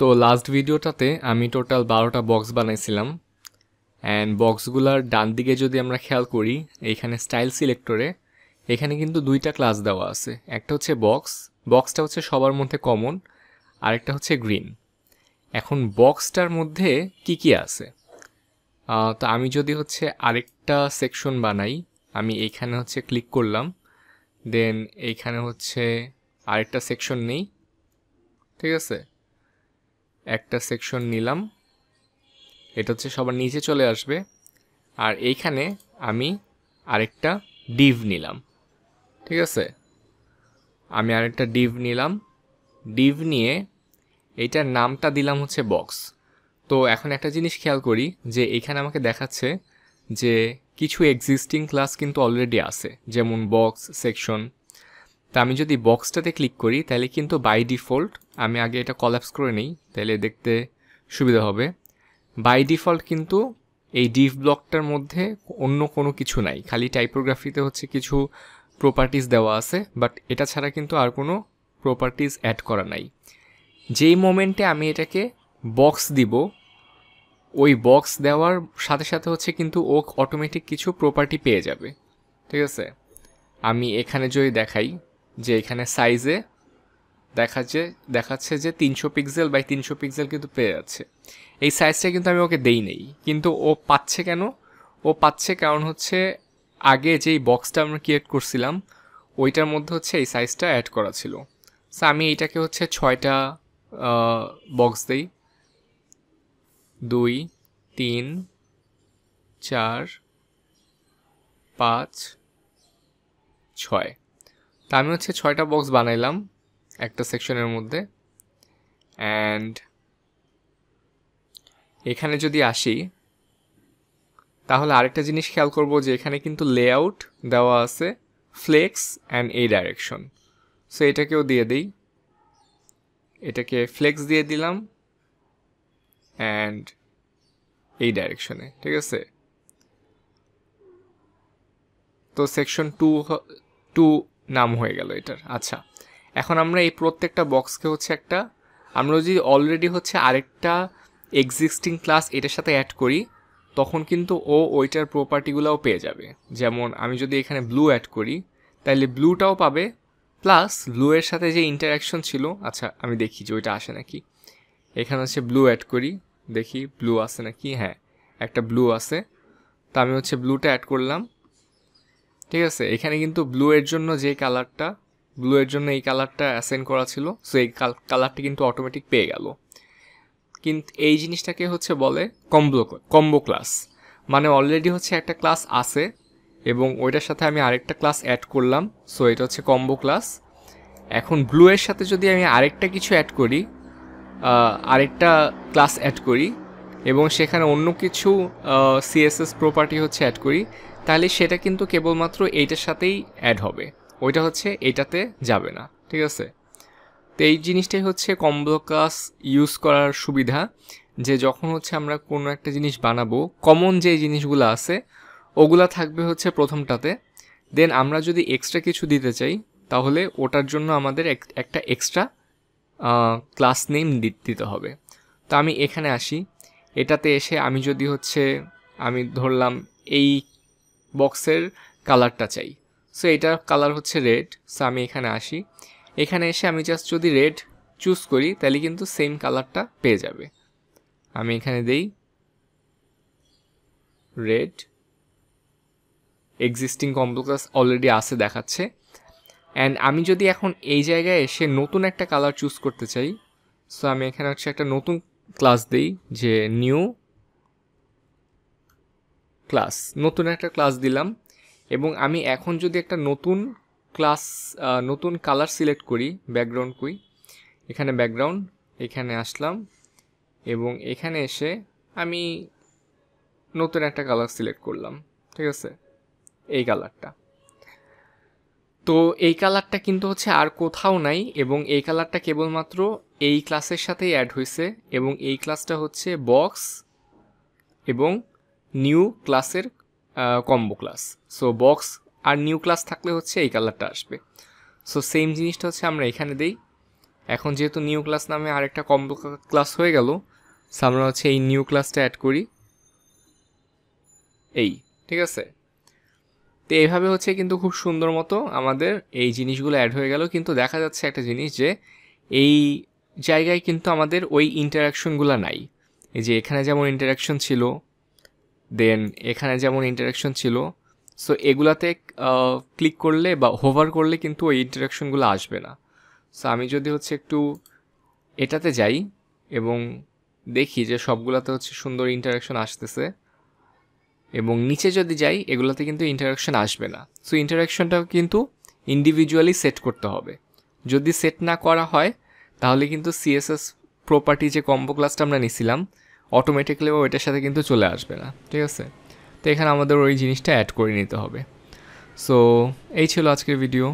তো লাস্ট ভিডিওটাতে আমি টোটাল 12টা বক্স বানাইছিলাম অ্যান্ড বক্সগুলার ডান দিকে যদি আমরা খেয়াল করি এইখানে স্টাইল সিলেক্টরে এখানে কিন্তু দুইটা ক্লাস দেওয়া আছে। একটা হচ্ছে বক্সটা হচ্ছে সবার মধ্যে কমন, আরেকটা হচ্ছে গ্রিন। এখন বক্সটার মধ্যে কি কি আছে, তো আমি যদি হচ্ছে আরেকটা সেকশন বানাই, আমি এইখানে হচ্ছে ক্লিক করলাম, দেন এইখানে হচ্ছে আরেকটা সেকশন নেই, ঠিক আছে, একটা সেকশন নিলাম, এটা হচ্ছে সবার নিচে চলে আসবে। আর এইখানে আমি আরেকটা ডিভ নিলাম, ঠিক আছে, আমি আরেকটা ডিভ নিলাম, ডিভ নিয়ে এইটার নামটা দিলাম হচ্ছে বক্স। তো এখন একটা জিনিস খেয়াল করি যে এইখানে আমাকে দেখাচ্ছে যে কিছু এক্সিস্টিং ক্লাস কিন্তু অলরেডি আছে, যেমন বক্স, সেকশন। তা আমি যদি বক্সটাতে ক্লিক করি তাহলে কিন্তু বাই ডিফল্ট, আমি আগে এটা কলাপস করে নিই তাহলে দেখতে সুবিধা হবে, বাই ডিফল্ট কিন্তু এই ডিভ ব্লকটার মধ্যে অন্য কোনো কিছু নাই, খালি টাইপোগ্রাফিতে হচ্ছে কিছু প্রপার্টিজ দেওয়া আছে, বাট এটা ছাড়া কিন্তু আর কোনো প্রপার্টিজ অ্যাড করা নাই। যেই মোমেন্টে আমি এটাকে বক্স দিব, ওই বক্স দেওয়ার সাথে সাথে হচ্ছে কিন্তু ও অটোমেটিক কিছু প্রপার্টি পেয়ে যাবে, ঠিক আছে। আমি এখানে যদি দেখাই যে এখানে সাইজে দেখাচ্ছে যে 300 পিক্সেল বাই 300 পিক্সেল কিন্তু পেয়ে যাচ্ছে। এই সাইজটা কিন্তু আমি ওকে দেই নেই, কিন্তু ও পাচ্ছে কেন? ও পাচ্ছে কারণ হচ্ছে আগে যেই বক্সটা আমরা ক্রিয়েট করছিলাম ওইটার মধ্যে হচ্ছে এই সাইজটা অ্যাড করা ছিল। সো আমি এইটাকে হচ্ছে 6টা বক্স দেই, 2 3 4 5 6। তা আমি হচ্ছে 6টা বক্স বানাইলাম একটা সেকশনের মধ্যে। অ্যান্ড এখানে যদি আসি তাহলে আরেকটা জিনিস খেয়াল করব যে এখানে কিন্তু লেআউট দেওয়া আছে, ফ্লেক্স অ্যান্ড এই ডাইরেকশন। সো এটাকেও দিয়ে দিই, এটাকে ফ্লেক্স দিয়ে দিলাম অ্যান্ড এই ডাইরেকশনে, ঠিক আছে। তো সেকশন 2 নাম হয়ে গেল এটার। আচ্ছা, এখন আমরা এই প্রত্যেকটা বক্সকে হচ্ছে আমরা যদি অলরেডি হচ্ছে আরেকটা এক্সিস্টিং ক্লাস এটার সাথে অ্যাড করি তখন কিন্তু ও ওইটার প্রপার্টিগুলোও পেয়ে যাবে। যেমন আমি যদি এখানে ব্লু অ্যাড করি তাহলে ব্লুটাও পাবে, প্লাস ব্লু এর সাথে যে ইন্টারাকশন ছিল, আচ্ছা আমি দেখি যে ওইটা আসে নাকি। এখানে হচ্ছে ব্লু অ্যাড করি, দেখি ব্লু আসে নাকি। হ্যাঁ, একটা ব্লু আছে, তো আমি হচ্ছে ব্লুটা অ্যাড করলাম, ঠিক আছে। এখানে কিন্তু ব্লু এর জন্য এই কালারটা অ্যাসাইন করা ছিল, সো এই কালারটা কিন্তু অটোমেটিক পেয়ে গেল। কিন্তু এই জিনিসটাকে হচ্ছে বলে কম্বো ক্লাস, মানে অলরেডি হচ্ছে একটা ক্লাস আছে এবং ওইটার সাথে আমি আরেকটা ক্লাস অ্যাড করলাম, সো এটা হচ্ছে কম্বো ক্লাস। এখন ব্লু এর সাথে যদি আমি আরেকটা কিছু অ্যাড করি, আরেকটা ক্লাস অ্যাড করি এবং সেখানে অন্য কিছু সিএসএস প্রপার্টি হচ্ছে অ্যাড করি, তাহলে সেটা কিন্তু কেবলমাত্র এইটার সাথেই অ্যাড হবে, ওইটা হচ্ছে এইটাতে যাবে না, ঠিক আছে। তো এই জিনিসটাই হচ্ছে কম্বো ক্লাস ইউজ করার সুবিধা, যে যখন হচ্ছে আমরা কোনো একটা জিনিস বানাবো, কমন যে জিনিসগুলো আছে ওগুলা থাকবে হচ্ছে প্রথমটাতে, দেন আমরা যদি এক্সট্রা কিছু দিতে চাই তাহলে ওটার জন্য আমাদের একটা এক্সট্রা ক্লাস নেম দিতে হবে। তো আমি এখানে আসি, এটাতে এসে আমি যদি হচ্ছে আমি ধরলাম এই বক্সের কালারটা চাই, সো এটার কালার হচ্ছে রেড। সো আমি এখানে আসি, এখানে এসে আমি জাস্ট যদি রেড চুজ করি তাহলে কিন্তু সেম কালারটা পেয়ে যাবে। আমি এখানে দেই red, existing combo class already আছে দেখাচ্ছে। অ্যান্ড আমি যদি এখন এই জায়গায় এসে নতুন একটা কালার চুজ করতে চাই, সো আমি এখানে হচ্ছে একটা নতুন ক্লাস দিই, যে নিউ ক্লাস, নতুন একটা ক্লাস দিলাম। এবং আমি এখন যদি একটা নতুন কালার সিলেক্ট করি, ব্যাকগ্রাউন্ড কই, এখানে ব্যাকগ্রাউন্ড, এখানে আসলাম এবং এখানে এসে আমি নতুন একটা কালার সিলেক্ট করলাম, ঠিক আছে, এই কালারটা। তো এই কালারটা কিন্তু হচ্ছে আর কোথাও নাই এবং এই কালারটা কেবলমাত্র এই ক্লাসের সাথেই অ্যাড হয়েছে এবং এই ক্লাসটা হচ্ছে বক্স এবং নিউ ক্লাসের কম্বো ক্লাস। সো বক্স আর নিউ ক্লাস থাকলে হচ্ছে এই কালারটা আসবে। সো সেম জিনিসটা হচ্ছে আমরা এখানে দেই এখন যেহেতু নিউ ক্লাস নামে আরেকটা কম্বো ক্লাস হয়ে গেল, সো আমরা হচ্ছে এই নিউ ক্লাসটা অ্যাড করি, এই ঠিক আছে। তো এইভাবে হচ্ছে কিন্তু খুব সুন্দর মতো আমাদের এই জিনিসগুলো অ্যাড হয়ে গেল। কিন্তু দেখা যাচ্ছে একটা জিনিস যে এই জায়গায় কিন্তু আমাদের ওই ইন্টারাকশনগুলো নাই। এই যে এখানে যেমন ইন্টারাকশন ছিল, দেন এখানে যেমন ইন্টারাকশন ছিল, সো এগুলাতে ক্লিক করলে বা হোভার করলে কিন্তু ওই ইন্টারাকশনগুলো আসবে না। সো আমি যদি হচ্ছে একটু এটাতে যাই এবং দেখি যে সবগুলোতে হচ্ছে সুন্দর ইন্টারাকশন আসতেছে, এবং নিচে যদি যাই এগুলোতে কিন্তু ইন্টারাকশন আসবে না। সো ইন্টারাকশনটাও কিন্তু ইন্ডিভিজুয়ালি সেট করতে হবে। যদি সেট না করা হয় তাহলে কিন্তু সিএসএস প্রপার্টি যে কম্বো ক্লাসটা আমরা নিছিলাম অটোমেটিক্যালি ওইটার সাথে কিন্তু চলে আসবে না, ঠিক আছে। তো এখানে আমাদের ওই জিনিসটা অ্যাড করে নিতে হবে। সো এই ছিল আজকের ভিডিও।